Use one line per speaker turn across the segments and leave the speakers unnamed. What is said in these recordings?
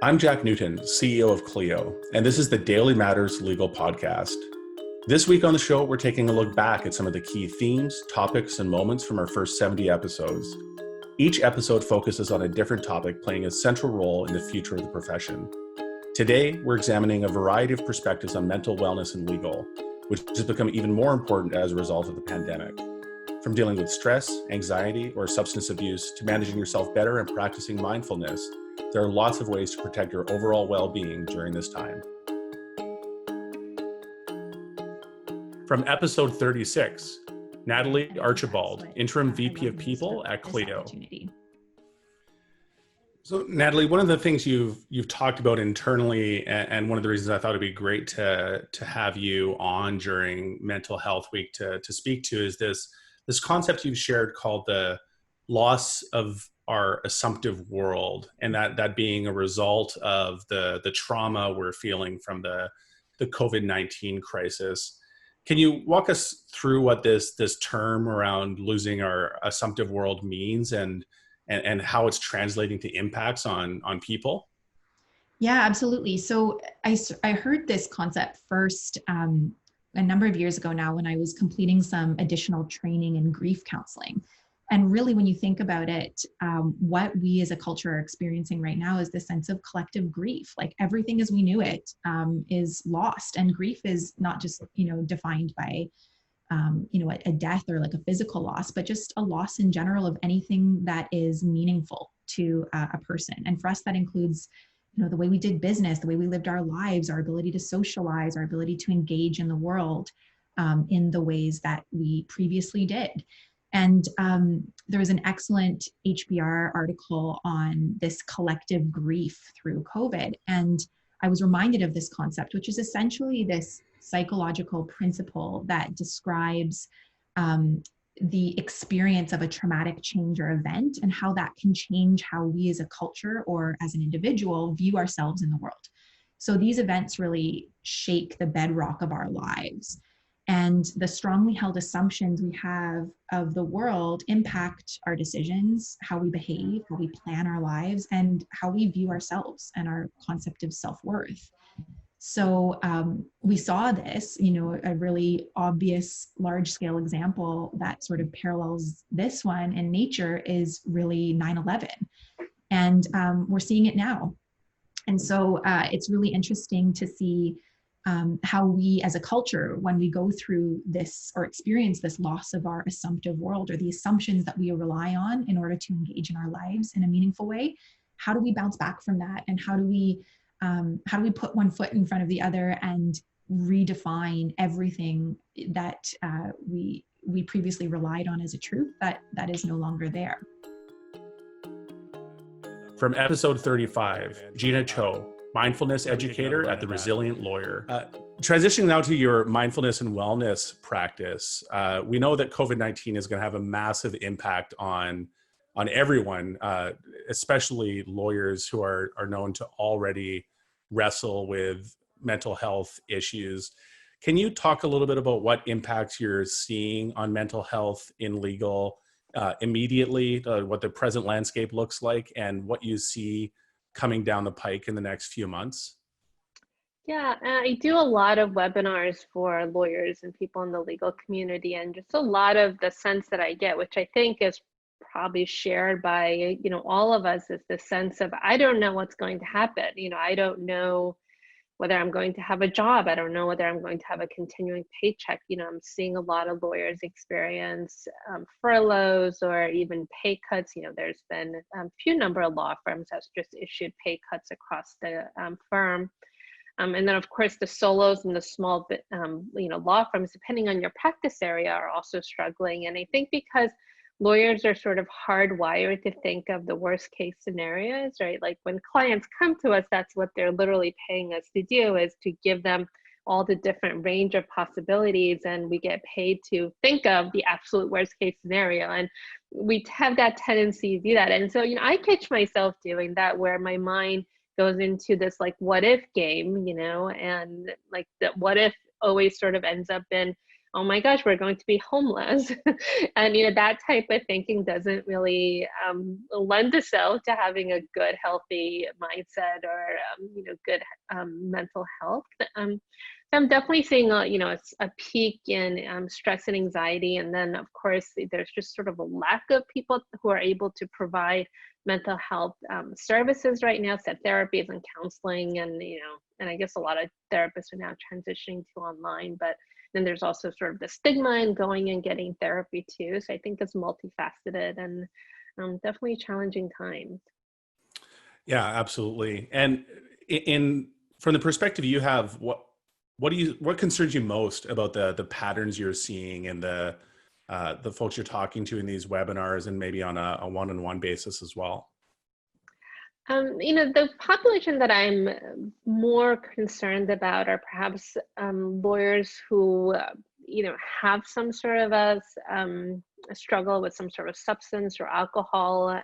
I'm Jack Newton, CEO of Clio, and this is the Daily Matters Legal Podcast. This week on the show, we're taking a look back at some of the key themes, topics, and moments from our first 70 episodes. Each episode focuses on a different topic playing a central role in the future of the profession. Today, we're examining a variety of perspectives on mental wellness and legal, which has become even more important as a result of the pandemic. From dealing with stress, anxiety, or substance abuse to managing yourself better and practicing mindfulness, there are lots of ways to protect your overall well-being during this time. From episode 36, Natalie Archibald, Interim VP of People at Clio. So Natalie, one of the things you've talked about internally, and one of the reasons I thought it'd be great to have you on during Mental Health Week to speak to is this concept you've shared called the loss of our assumptive world, and that being a result of the trauma we're feeling from the COVID-19 crisis. Can you walk us through what this term around losing our assumptive world means and how it's translating to impacts on people?
Yeah, absolutely. So I heard this concept first a number of years ago now when I was completing some additional training in grief counseling. And really, when you think about it, what we as a culture are experiencing right now is this sense of collective grief. Like everything as we knew it is lost, and grief is not just defined by a death or like a physical loss, but just a loss in general of anything that is meaningful to a person. And for us, that includes the way we did business, the way we lived our lives, our ability to socialize, our ability to engage in the world in the ways that we previously did. And there was an excellent HBR article on this collective grief through COVID. And I was reminded of this concept, which is essentially this psychological principle that describes the experience of a traumatic change or event and how that can change how we as a culture or as an individual view ourselves in the world. So these events really shake the bedrock of our lives. And the strongly held assumptions we have of the world impact our decisions, how we behave, how we plan our lives, and how we view ourselves and our concept of self-worth. So we saw this, a really obvious large-scale example that sort of parallels this one in nature is really 9/11. And we're seeing it now. And so it's really interesting to see how we as a culture, when we go through this or experience this loss of our assumptive world or the assumptions that we rely on in order to engage in our lives in a meaningful way, how do we bounce back from that? And how do we put one foot in front of the other and redefine everything that we previously relied on as a truth that is no longer there?
From episode 35, Jeena Cho, Mindfulness Educator at the Resilient Lawyer. Transitioning now to your mindfulness and wellness practice, we know that COVID-19 is going to have a massive impact on everyone, especially lawyers who are known to already wrestle with mental health issues. Can you talk a little bit about what impacts you're seeing on mental health in legal immediately, what the present landscape looks like, and what you see coming down the pike in the next few months?
Yeah, I do a lot of webinars for lawyers and people in the legal community, and just a lot of the sense that I get, which I think is probably shared by all of us, is the sense of I don't know what's going to happen. I don't know whether I'm going to have a job. I don't know whether I'm going to have a continuing paycheck. I'm seeing a lot of lawyers experience furloughs or even pay cuts. There's been a few number of law firms that's just issued pay cuts across the firm. And then of course the solos and the small law firms, depending on your practice area, are also struggling. And I think because lawyers are sort of hardwired to think of the worst case scenarios, right? Like when clients come to us, that's what they're literally paying us to do, is to give them all the different range of possibilities, and we get paid to think of the absolute worst case scenario. And we have that tendency to do that. And so, I catch myself doing that, where my mind goes into this like what if game, and like the what if always sort of ends up in oh my gosh, we're going to be homeless. And, that type of thinking doesn't really lend itself to having a good, healthy mindset or, good mental health. So I'm definitely seeing a peak in stress and anxiety. And then, of course, there's just sort of a lack of people who are able to provide mental health services right now, set therapies and counseling. And, and I guess a lot of therapists are now transitioning to online. But then there's also sort of the stigma in going and getting therapy too. So I think it's multifaceted and definitely challenging times.
Yeah, absolutely. And from the perspective you have, what concerns you most about the patterns you're seeing and the folks you're talking to in these webinars, and maybe on a one-on-one basis as well?
The population that I'm more concerned about are perhaps lawyers who, have some sort of a struggle with some sort of substance or alcohol,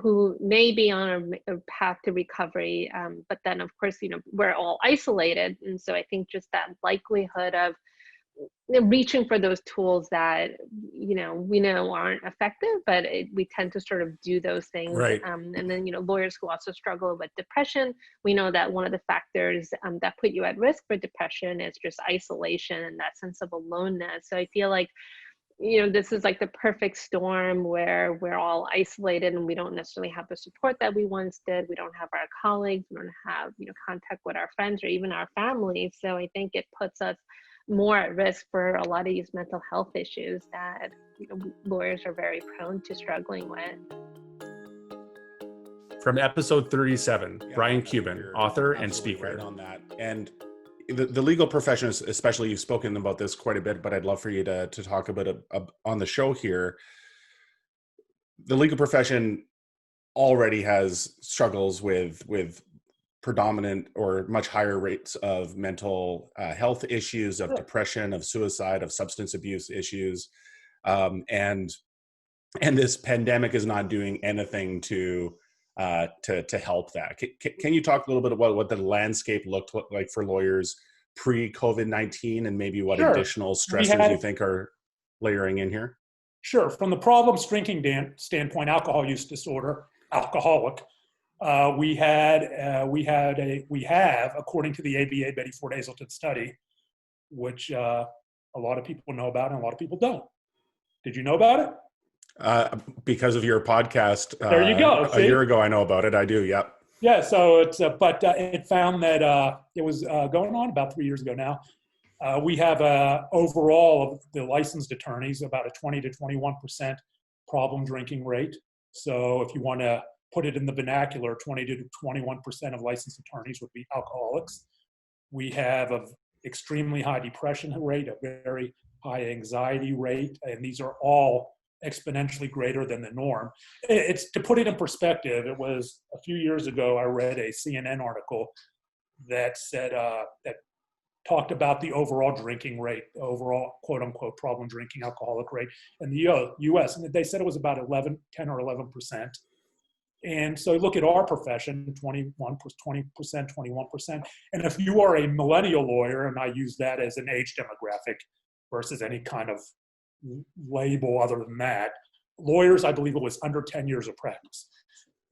who may be on a path to recovery. But then, of course, we're all isolated. And so I think just that likelihood of reaching for those tools that we know aren't effective, but we tend to sort of do those things.
Right.
And then lawyers who also struggle with depression, we know that one of the factors that put you at risk for depression is just isolation and that sense of aloneness. So I feel like this is like the perfect storm where we're all isolated and we don't necessarily have the support that we once did. We don't have our colleagues, we don't have contact with our friends or even our families. So I think it puts us more at risk for a lot of these mental health issues that lawyers are very prone to struggling with.
From episode 37, Brian Cuban, author and speaker.
Right on that. And the legal profession, especially, you've spoken about this quite a bit, but I'd love for you to talk about it on the show here. The legal profession already has struggles with predominant or much higher rates of mental health issues, of depression, of suicide, of substance abuse issues. And this pandemic is not doing anything to help that. Can you talk a little bit about what the landscape looked like for lawyers pre-COVID-19 and maybe what additional stressors you think are layering in here?
Sure. From the problems drinking standpoint, alcohol use disorder, alcoholic, we have, according to the ABA Betty Ford Hazelton study, which a lot of people know about and a lot of people don't. Did you know about it?
Because of your podcast,
there you go.
A year ago, I know about it. I do. Yep.
Yeah. So it's, but it found that it was going on about 3 years ago now. We have overall of the licensed attorneys about a 20 to 21% problem drinking rate. So if you want to put it in the vernacular, 20 to 21% of licensed attorneys would be alcoholics. We have an extremely high depression rate, a very high anxiety rate, and these are all exponentially greater than the norm. It's, to put it in perspective, it was a few years ago, I read a CNN article that said, that talked about the overall drinking rate, overall quote unquote problem drinking alcoholic rate in the US. And they said it was about 10 or 11%. And so look at our profession, 20%, 21%. And if you are a millennial lawyer, and I use that as an age demographic versus any kind of label other than that, lawyers, I believe it was under 10 years of practice,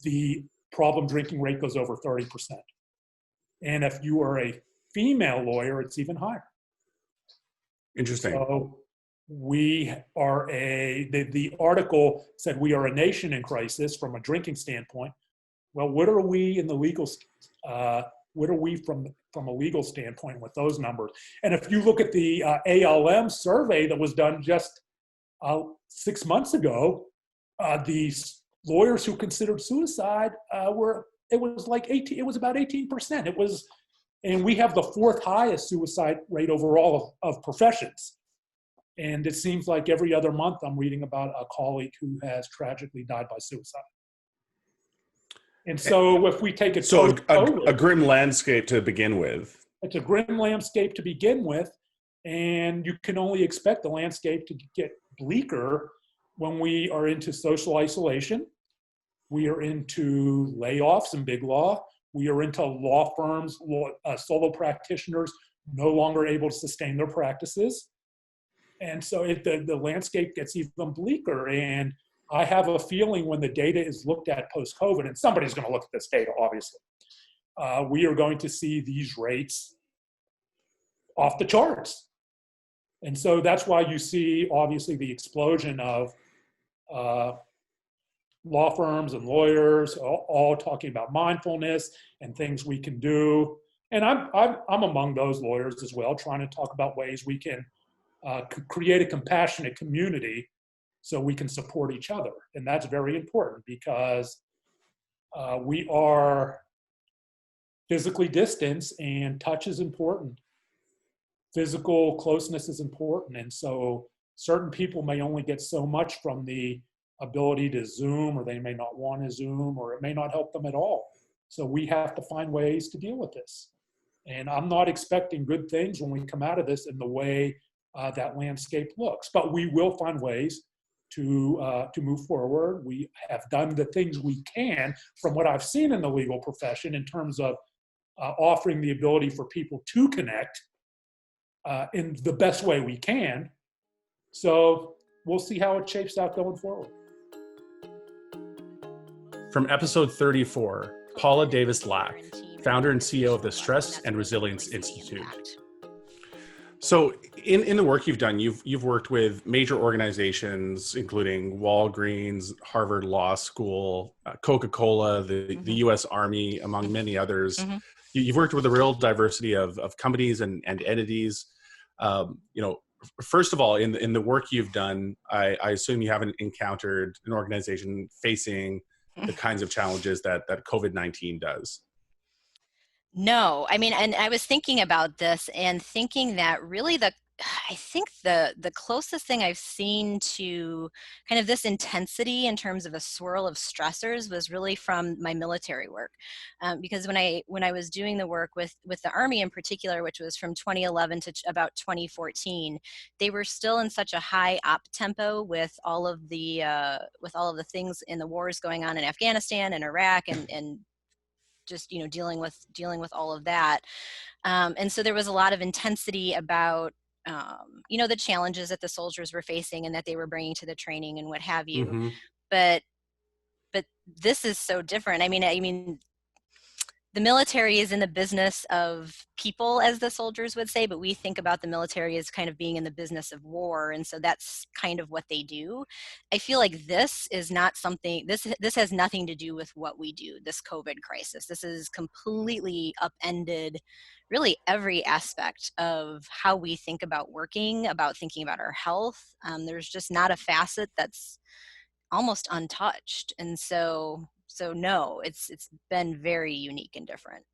the problem drinking rate goes over 30%. And if you are a female lawyer, it's even higher.
Interesting.
So we are the article said we are a nation in crisis from a drinking standpoint. Well, what are we in the legal, what are we from a legal standpoint with those numbers? And if you look at the ALM survey that was done just 6 months ago, these lawyers who considered suicide it was about 18%. It was, and we have the fourth highest suicide rate overall of professions. And it seems like every other month I'm reading about a colleague who has tragically died by suicide. And so if we take it,
so a grim landscape to begin with.
It's a grim landscape to begin with, and you can only expect the landscape to get bleaker when we are into social isolation. We are into layoffs in big law. We are into law firms, solo practitioners no longer able to sustain their practices. And so the landscape gets even bleaker. And I have a feeling when the data is looked at post-COVID, and somebody's going to look at this data, obviously, we are going to see these rates off the charts. And so that's why you see, obviously, the explosion of law firms and lawyers all talking about mindfulness and things we can do. And I'm among those lawyers as well, trying to talk about ways we can create a compassionate community so we can support each other. And that's very important because we are physically distanced and touch is important. Physical closeness is important. And so certain people may only get so much from the ability to Zoom, or they may not want to Zoom, or it may not help them at all. So we have to find ways to deal with this. And I'm not expecting good things when we come out of this in the way that landscape looks, but we will find ways to move forward. We have done the things we can from what I've seen in the legal profession in terms of offering the ability for people to connect in the best way we can. So we'll see how it shapes out going forward.
From episode 34, Paula Davis-Laack, founder and CEO of the Stress and Resilience Institute. So in the work you've done, you've worked with major organizations, including Walgreens, Harvard Law School, Coca-Cola, the U.S. Army, among many others. You've worked with a real diversity of companies and entities. First of all, in the work you've done, I assume you haven't encountered an organization facing the kinds of challenges that COVID-19 does.
No, I mean, and I was thinking about this and thinking that really I think the closest thing I've seen to kind of this intensity in terms of a swirl of stressors was really from my military work, because when I was doing the work with the Army in particular, which was from 2011 to about 2014, they were still in such a high op tempo with all of the things in the wars going on in Afghanistan and Iraq and just dealing with all of that, and so there was a lot of intensity about the challenges that the soldiers were facing and that they were bringing to the training and what have you. But this is so different. I mean the military is in the business of people, as the soldiers would say, but we think about the military as kind of being in the business of war, and so that's kind of what they do. I feel like this is not something, this has nothing to do with what we do, this COVID crisis. This is completely upended really every aspect of how we think about working, about thinking about our health. There's just not a facet that's almost untouched. And so no, it's been very unique and different.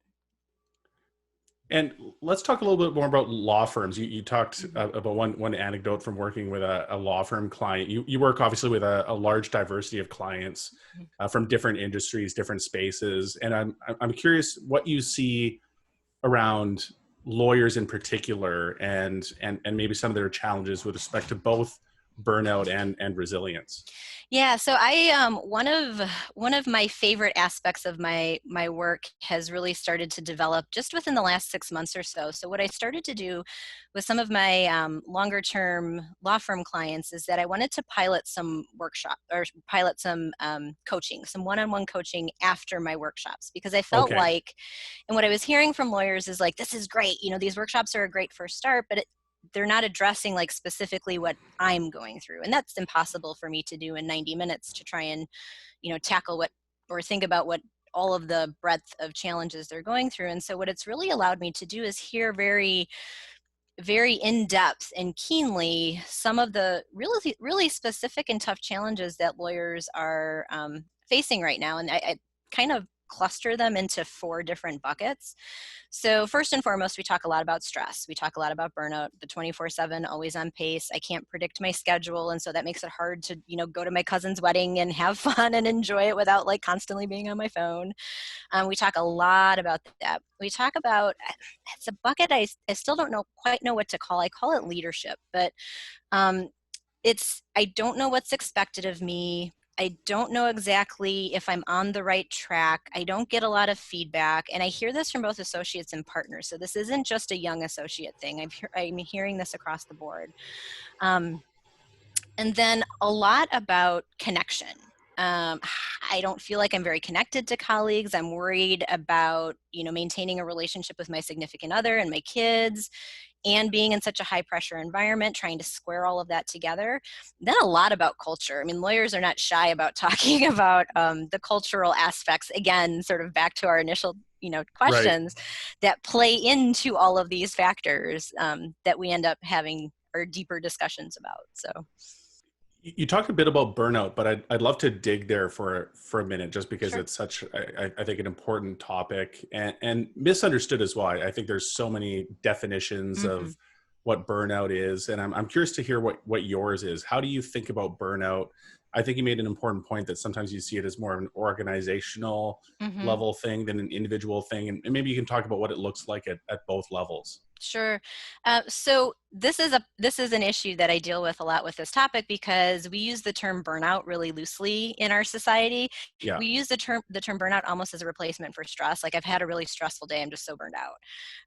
And let's talk a little bit more about law firms. You talked about one anecdote from working with a law firm client. You work obviously with a large diversity of clients from different industries, different spaces. And I'm curious what you see around lawyers in particular and maybe some of their challenges with respect to both burnout and resilience.
Yeah, so I one of my favorite aspects of my work has really started to develop just within the last 6 months or so. So what I started to do with some of my longer term law firm clients is that I wanted to pilot some workshop or pilot some coaching, some one-on-one coaching after my workshops, because I felt like, and what I was hearing from lawyers is like, this is great, these workshops are a great first start, but they're not addressing like specifically what I'm going through. And that's impossible for me to do in 90 minutes to try and, tackle or think about what all of the breadth of challenges they're going through. And so what it's really allowed me to do is hear very, very in-depth and keenly some of the really, really specific and tough challenges that lawyers are facing right now. And I kind of cluster them into 4 different buckets. So first and foremost, we talk a lot about stress. We talk a lot about burnout, the 24/7, always on pace. I can't predict my schedule. And so that makes it hard to, go to my cousin's wedding and have fun and enjoy it without like constantly being on my phone. We talk a lot about that. We talk about, it's a bucket I still don't quite know what to call. I call it leadership, but I don't know what's expected of me. I don't know exactly if I'm on the right track. I don't get a lot of feedback. And I hear this from both associates and partners. So this isn't just a young associate thing. I'm hearing this across the board. And then a lot about connection. I don't feel like I'm very connected to colleagues. I'm worried about, maintaining a relationship with my significant other and my kids, and being in such a high pressure environment, trying to square all of that together. Then a lot about culture. I mean, lawyers are not shy about talking about the cultural aspects, again, sort of back to our initial questions, right, that play into all of these factors that we end up having our deeper discussions about. So
you talked a bit about burnout, but I'd love to dig there for a minute, just because
Sure.
it's such, I think, an important topic and misunderstood as well. I think there's so many definitions of what burnout is, and I'm curious to hear what yours is. How do you think about burnout? I think you made an important point that sometimes you see it as more of an organizational level thing than an individual thing, and maybe you can talk about what it looks like at both levels.
Sure. So this is an issue that I deal with a lot with this topic, because we use the term burnout really loosely in our society.
Yeah.
We use the term burnout almost as a replacement for stress. Like, I've had a really stressful day, I'm just so burned out.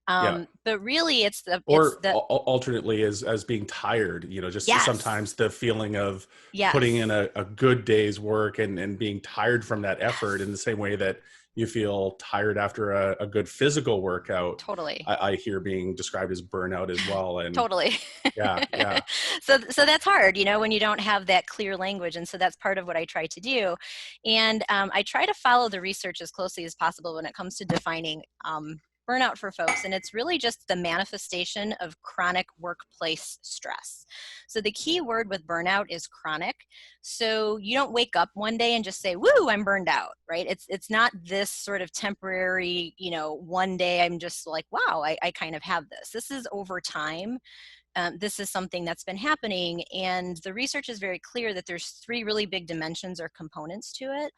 Yeah.
But really it's
alternately as being tired, just
Yes.
sometimes the feeling of
Yes.
putting in a good day's work and being tired from that effort, in the same way that you feel tired after a good physical workout.
Totally.
I hear being described as burnout as well. And
totally.
Yeah.
So that's hard, when you don't have that clear language. And so that's part of what I try to do. And I try to follow the research as closely as possible when it comes to defining burnout for folks. And it's really just the manifestation of chronic workplace stress. So the key word with burnout is chronic. So you don't wake up one day and just say, woo, I'm burned out, right? It's not this sort of temporary, one day I'm just like, wow, I kind of have this. This is over time. This is something that's been happening, and the research is very clear that there's 3 really big dimensions or components to it.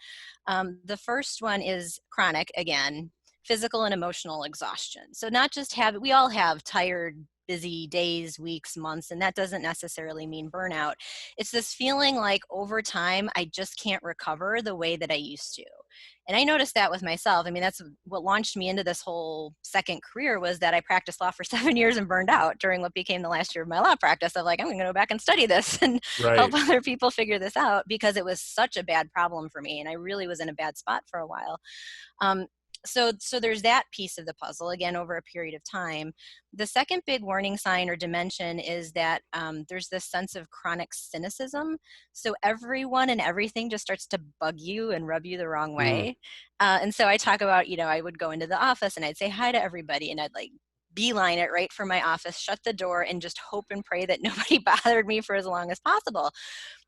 The first one is chronic, again, physical and emotional exhaustion. So not just we all have tired, busy days, weeks, months, and that doesn't necessarily mean burnout. It's this feeling like over time, I just can't recover the way that I used to. And I noticed that with myself. I mean, that's what launched me into this whole second career, was that I practiced law for 7 years and burned out during what became the last year of my law practice. I'm like, I'm going to go back and study this and help other people figure this out, because it was such a bad problem for me. And I really was in a bad spot for a while. So there's that piece of the puzzle, again, over a period of time. The second big warning sign or dimension is that there's this sense of chronic cynicism. So everyone and everything just starts to bug you and rub you the wrong way. And so I talk about, I would go into the office and I'd say hi to everybody, and I'd like beeline it right from my office, shut the door, and just hope and pray that nobody bothered me for as long as possible.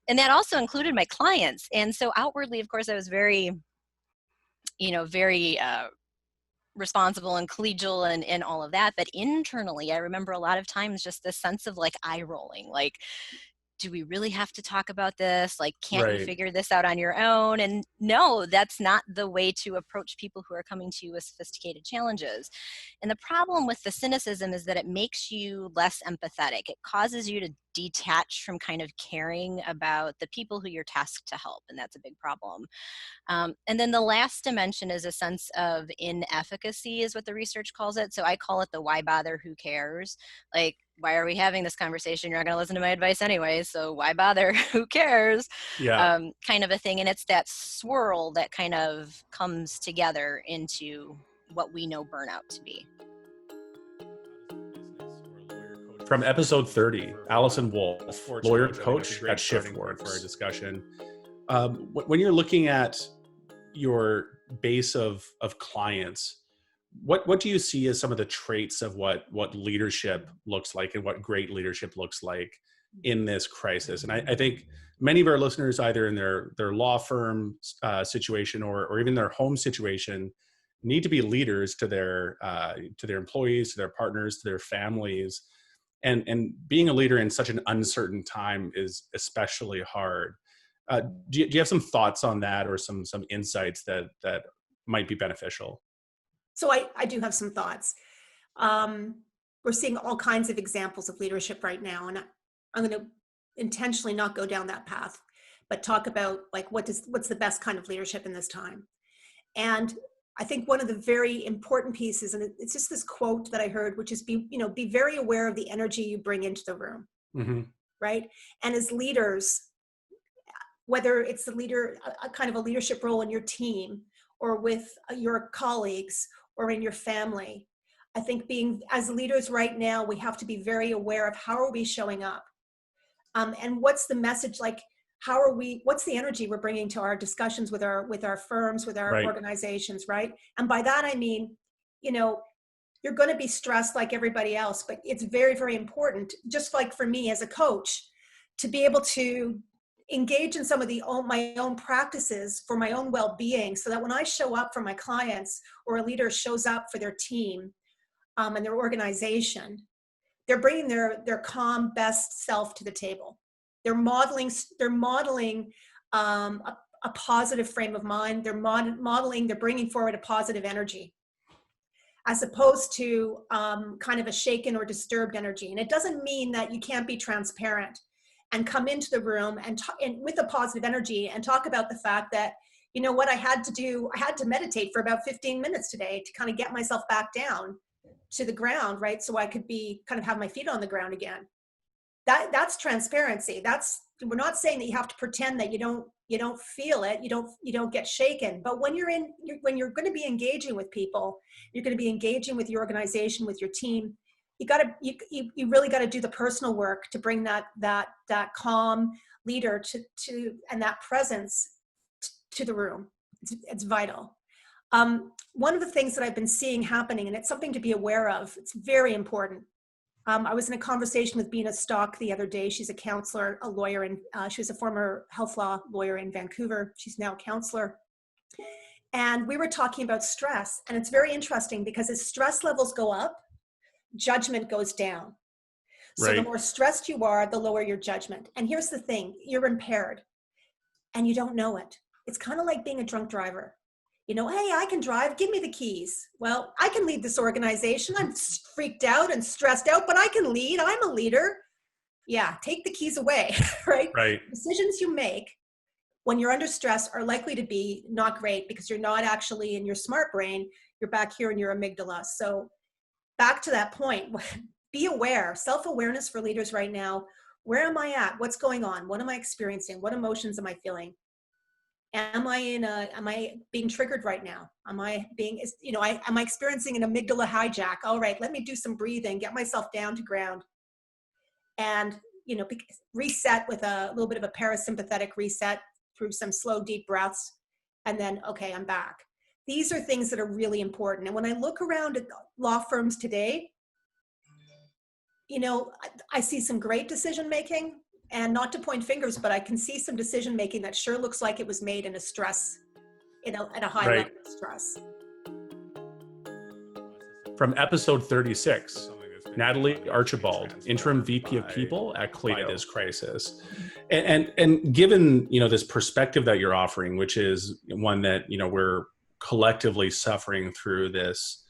And that also included my clients. And so outwardly, of course, I was very responsible and collegial and all of that. But internally, I remember a lot of times just this sense of like eye rolling, like, do we really have to talk about this? Like, can't you figure this out on your own? And no, that's not the way to approach people who are coming to you with sophisticated challenges. And the problem with the cynicism is that it makes you less empathetic. It causes you to detach from kind of caring about the people who you're tasked to help. And that's a big problem. And then the last dimension is a sense of inefficacy, is what the research calls it. So I call it the why bother, who cares? Like, why are we having this conversation? You're not going to listen to my advice anyway, so why bother? Who cares?
Yeah.
Kind of a thing. And it's that swirl that kind of comes together into what we know burnout to be.
From episode 30, Allison Wolf, lawyer coach at Shiftworks, for our discussion. When you're looking at your base of clients, what do you see as some of the traits of what leadership looks like and what great leadership looks like in this crisis? And I think many of our listeners, either in their law firm situation or even their home situation, need to be leaders to their employees, to their partners, to their families. And being a leader in such an uncertain time is especially hard. Do you have some thoughts on that, or some insights that might be beneficial?
So I do have some thoughts. We're seeing all kinds of examples of leadership right now, and I'm going to intentionally not go down that path. but talk about like what's the best kind of leadership in this time. And I think one of the very important pieces, and it's just this quote that I heard, which is be very aware of the energy you bring into the room, right? And as leaders, whether it's the leader, a kind of a leadership role in your team or with your colleagues or in your family, I think as leaders right now, we have to be very aware of how are we showing up, and what's the message, like what's the energy we're bringing to our discussions with our firms, with our organizations, right? And by that, I mean, you're going to be stressed like everybody else, but it's very, very important, just like for me as a coach, to be able to engage in some of my own practices for my own well-being, so that when I show up for my clients or a leader shows up for their team and their organization, they're bringing their calm, best self to the table. They're modeling a positive frame of mind. They're bringing forward a positive energy, as opposed to kind of a shaken or disturbed energy. And it doesn't mean that you can't be transparent and come into the room and with a positive energy and talk about the fact that, what I had to meditate for about 15 minutes today to kind of get myself back down to the ground, right? So I could have my feet on the ground again. That's transparency. We're not saying that you have to pretend that you don't feel it, you don't get shaken. But when you're going to be engaging with people, you're going to be engaging with your organization, with your team, you really got to do the personal work to bring that calm leader to and that presence to the room. It's vital. One of the things that I've been seeing happening, and it's something to be aware of, it's very important. I was in a conversation with Jeena the other day. She's a counselor, a lawyer, and she was a former health law lawyer in Vancouver. She's now a counselor. And we were talking about stress. And it's very interesting because as stress levels go up, judgment goes down. So the more stressed you are, the lower your judgment. And here's the thing, you're impaired and you don't know it. It's kind of like being a drunk driver. Hey, I can drive, give me the keys. Well, I can lead this organization. I'm freaked out and stressed out, but I can lead. I'm a leader. Yeah, take the keys away, right? Decisions you make when you're under stress are likely to be not great because you're not actually in your smart brain. You're back here in your amygdala. So back to that point, be aware, self-awareness for leaders right now. Where am I at? What's going on? What am I experiencing? What emotions am I feeling? Am I being triggered right now? Am I experiencing an amygdala hijack? All right, let me do some breathing, get myself down to ground, and, reset with a little bit of a parasympathetic reset through some slow, deep breaths. And then, okay, I'm back. These are things that are really important. And when I look around at law firms today, I see some great decision-making. And not to point fingers, but I can see some decision making that sure looks like it was made in a stress, at a high level of stress.
From episode 36, Natalie Archibald, Interim VP of People at Clio, this crisis. And given, this perspective that you're offering, which is one that, we're collectively suffering through this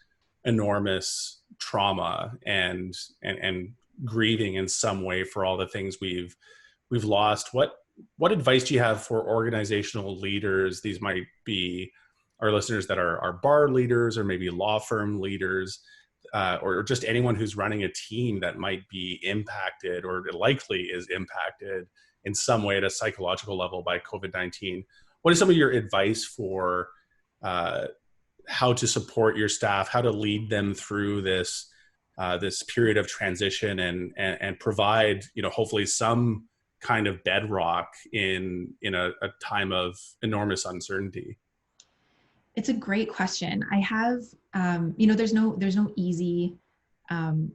enormous trauma and grieving in some way for all the things we've lost. What advice do you have for organizational leaders? These might be our listeners that are bar leaders or maybe law firm leaders, or just anyone who's running a team that might be impacted or likely is impacted in some way at a psychological level by COVID-19. What is some of your advice for how to support your staff, how to lead them through this period of transition and provide, hopefully some kind of bedrock in a time of enormous uncertainty?
It's a great question. I have, there's no easy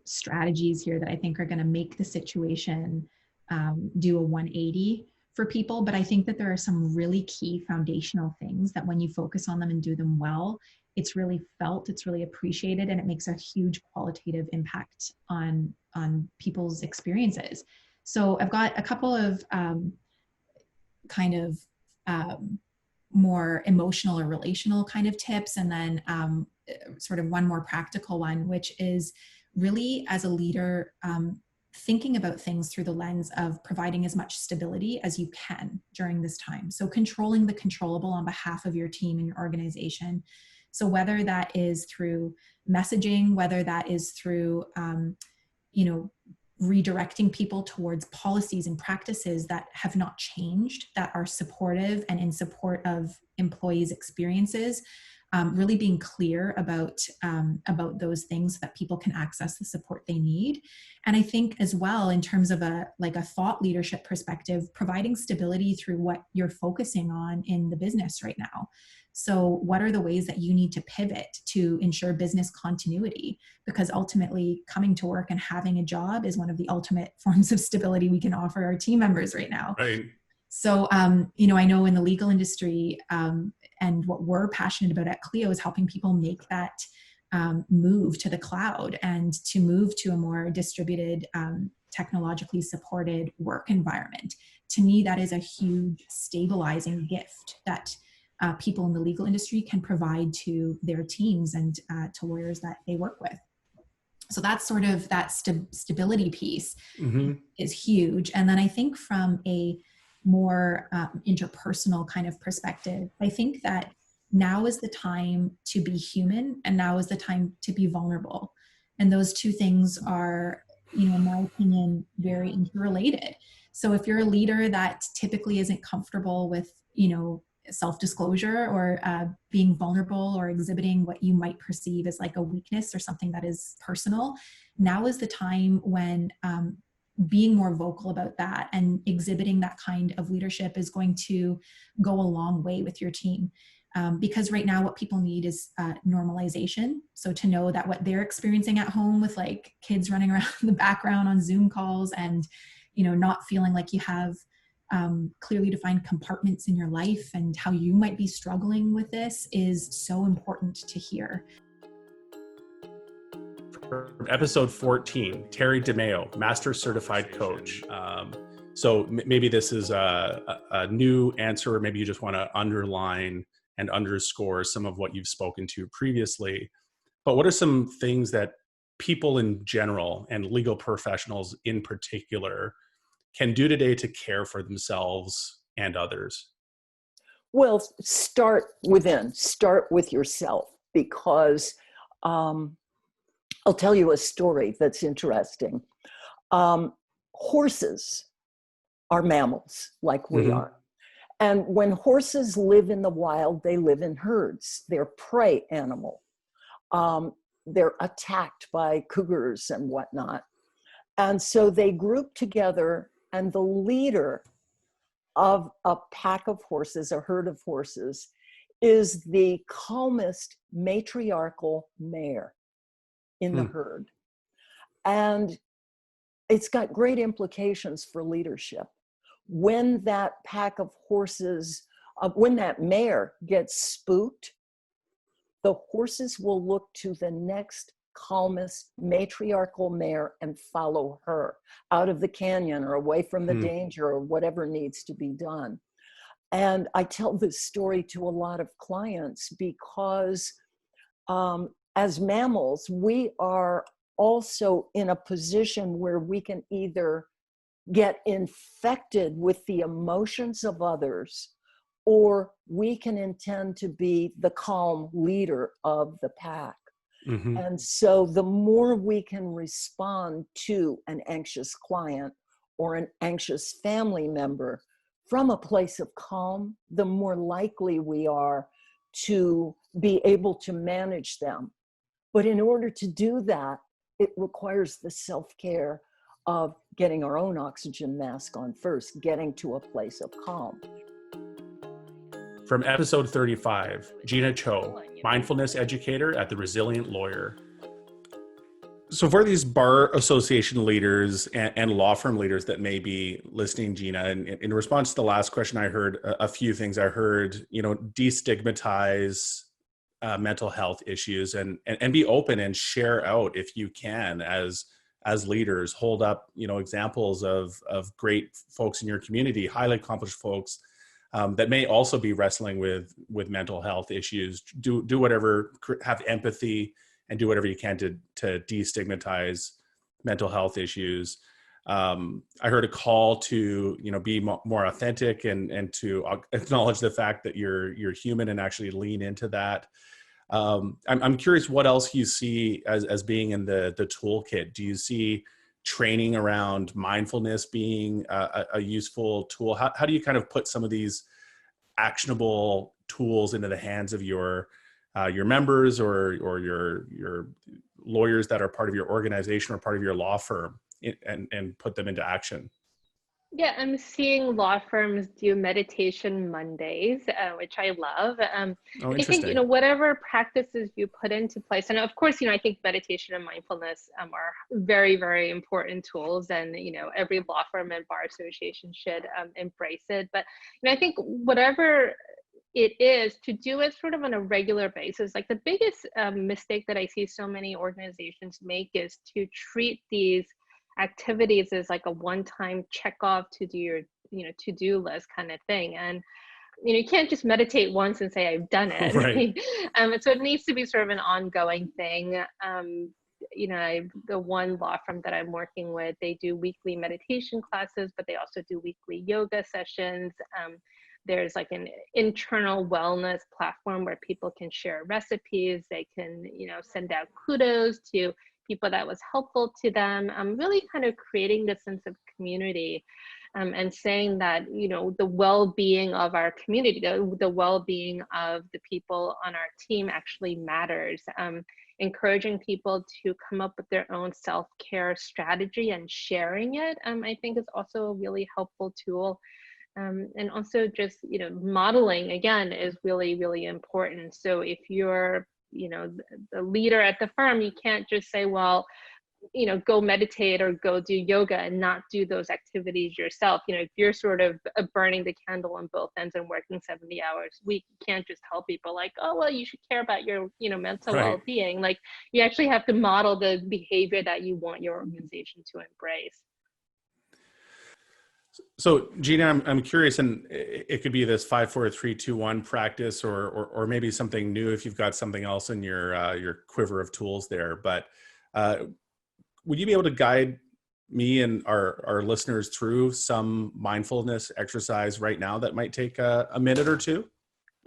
strategies here that I think are going to make the situation do a 180 for people. But I think that there are some really key foundational things that when you focus on them and do them well, it's really felt, it's really appreciated, and it makes a huge qualitative impact on people's experiences. So I've got a couple of more emotional or relational kind of tips, and then sort of one more practical one, which is really, as a leader, thinking about things through the lens of providing as much stability as you can during this time. So controlling the controllable on behalf of your team and your organization. So whether that is through messaging, whether that is through, redirecting people towards policies and practices that have not changed, that are supportive and in support of employees' experiences, really being clear about those things so that people can access the support they need. And I think as well, in terms of a thought leadership perspective, providing stability through what you're focusing on in the business right now. So what are the ways that you need to pivot to ensure business continuity? Because ultimately coming to work and having a job is one of the ultimate forms of stability we can offer our team members right now.
Right.
So, I know in the legal industry, and what we're passionate about at Clio is helping people make that move to the cloud and to move to a more distributed, technologically supported work environment. To me, that is a huge stabilizing gift that people in the legal industry can provide to their teams and to lawyers that they work with. So that's sort of that stability piece is huge. And then I think from a more interpersonal kind of perspective, I think that now is the time to be human and now is the time to be vulnerable. And those two things are, in my opinion, very interrelated. So if you're a leader that typically isn't comfortable with, self-disclosure or being vulnerable or exhibiting what you might perceive as like a weakness or something that is personal, now is the time when being more vocal about that and exhibiting that kind of leadership is going to go a long way with your team. Because right now what people need is normalization. So to know that what they're experiencing at home with like kids running around in the background on Zoom calls and, not feeling like you have clearly defined compartments in your life and how you might be struggling with this is so important to hear.
From episode 14, Terry DeMeo, Master Certified Coach. So maybe this is a new answer, or maybe you just want to underline and underscore some of what you've spoken to previously. But what are some things that people in general and legal professionals in particular can do today to care for themselves and others?
Well, start within, start with yourself, because I'll tell you a story that's interesting. Horses are mammals like we are. And when horses live in the wild, they live in herds. They're prey animal. They're attacked by cougars and whatnot. And so they group together, and the leader of a pack of horses, a herd of horses, is the calmest matriarchal mare in the herd. And it's got great implications for leadership. When that pack of horses, when that mare gets spooked, the horses will look to the next calmest matriarchal mare and follow her out of the canyon or away from the danger or whatever needs to be done. And I tell this story to a lot of clients because as mammals, we are also in a position where we can either get infected with the emotions of others, or we can intend to be the calm leader of the pack. And so the more we can respond to an anxious client or an anxious family member from a place of calm, the more likely we are to be able to manage them. But in order to do that, it requires the self-care of getting our own oxygen mask on first, getting to a place of calm.
From episode 35, Jeena Cho, Mindfulness Educator at the Resilient Lawyer. So for these bar association leaders and law firm leaders that may be listening, Jeena, and in response to the last question, I heard a few things. I heard, destigmatize mental health issues and be open and share out if you can as leaders. Hold up, examples of great folks in your community, highly accomplished folks that may also be wrestling with mental health issues. Do whatever, have empathy, and do whatever you can to destigmatize mental health issues. I heard a call to, be more authentic and to acknowledge the fact that you're human and actually lean into that. I'm curious what else you see as being in the toolkit. Do you see training around mindfulness being a useful tool? How do you kind of put some of these actionable tools into the hands of your members or your lawyers that are part of your organization or part of your law firm, and put them into action?
Yeah, I'm seeing law firms do meditation Mondays, which I love.
Oh,
I think,
interesting.
whatever practices you put into place, and of course, I think meditation and mindfulness are very, very important tools, and, every law firm and bar association should embrace it. But, I think whatever it is, to do it sort of on a regular basis. Like the biggest mistake that I see so many organizations make is to treat these activities as like a one-time check off to do your to-do list kind of thing. And you can't just meditate once and say I've done it.
Right.
So it needs to be sort of an ongoing thing. The one law firm that I'm working with, they do weekly meditation classes, but they also do weekly yoga sessions. There's like an internal wellness platform where people can share recipes. They can, send out kudos to people that was helpful to them. Really kind of creating this sense of community, and saying that, the well-being of our community, the well-being of the people on our team actually matters. Encouraging people to come up with their own self-care strategy and sharing it, I think is also a really helpful tool. And also just, modeling again is really, really important. So if you're, the leader at the firm, you can't just say, well, go meditate or go do yoga and not do those activities yourself. If you're sort of burning the candle on both ends and working 70 hours a week, you can't just tell people like, oh, well, you should care about your, mental
Right.
well-being. Like you actually have to model the behavior that you want your organization to embrace.
So, Jeena, I'm curious, and it could be this 5, 4, 3, 2, 1 practice, or maybe something new if you've got something else in your quiver of tools there. But would you be able to guide me and our listeners through some mindfulness exercise right now that might take a minute or two?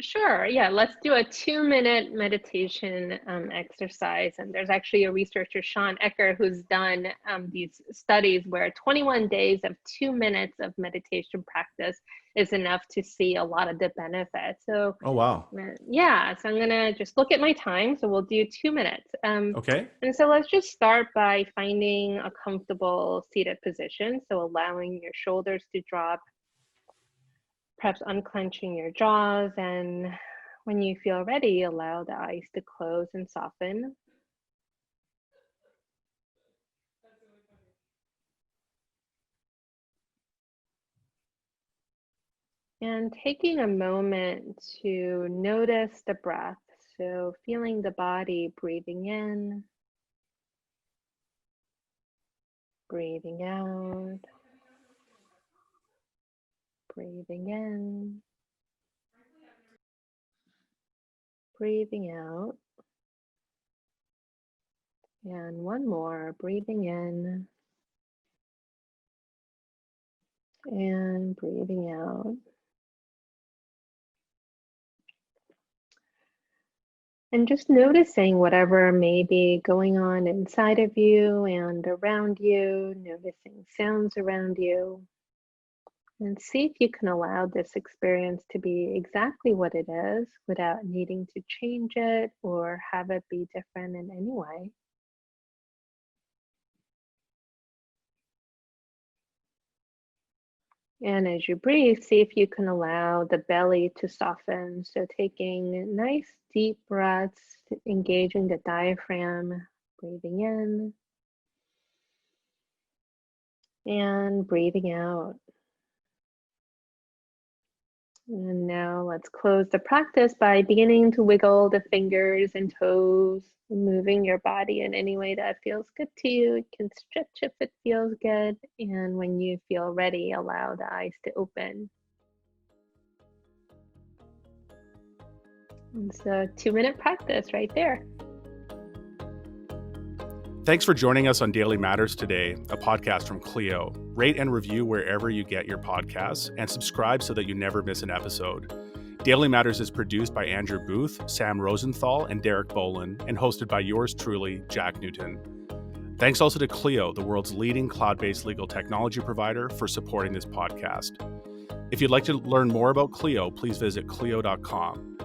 Sure. Yeah. Let's do a 2-minute meditation exercise. And there's actually a researcher, Sean Ecker, who's done these studies where 21 days of 2 minutes of meditation practice is enough to see a lot of the benefits. So,
Oh, wow.
Yeah. So I'm going to just look at my time. So we'll do 2 minutes.
Okay.
And so let's just start by finding a comfortable seated position. So allowing your shoulders to drop, perhaps unclenching your jaws, and when you feel ready, allow the eyes to close and soften. And taking a moment to notice the breath, so feeling the body breathing in, breathing out, breathing in, breathing out, and one more, breathing in and breathing out. And just noticing whatever may be going on inside of you and around you, noticing sounds around you. And see if you can allow this experience to be exactly what it is without needing to change it or have it be different in any way. And as you breathe, see if you can allow the belly to soften. So taking nice deep breaths, engaging the diaphragm, breathing in and breathing out. And now let's close the practice by beginning to wiggle the fingers and toes, moving your body in any way that feels good to you. You can stretch if it feels good. And when you feel ready, allow the eyes to open. And so 2-minute practice right there.
Thanks for joining us on Daily Matters today, a podcast from Clio. Rate and review wherever you get your podcasts and subscribe so that you never miss an episode. Daily Matters is produced by Andrew Booth, Sam Rosenthal, and Derek Bolin, and hosted by yours truly, Jack Newton. Thanks also to Clio, the world's leading cloud-based legal technology provider, for supporting this podcast. If you'd like to learn more about Clio, please visit clio.com.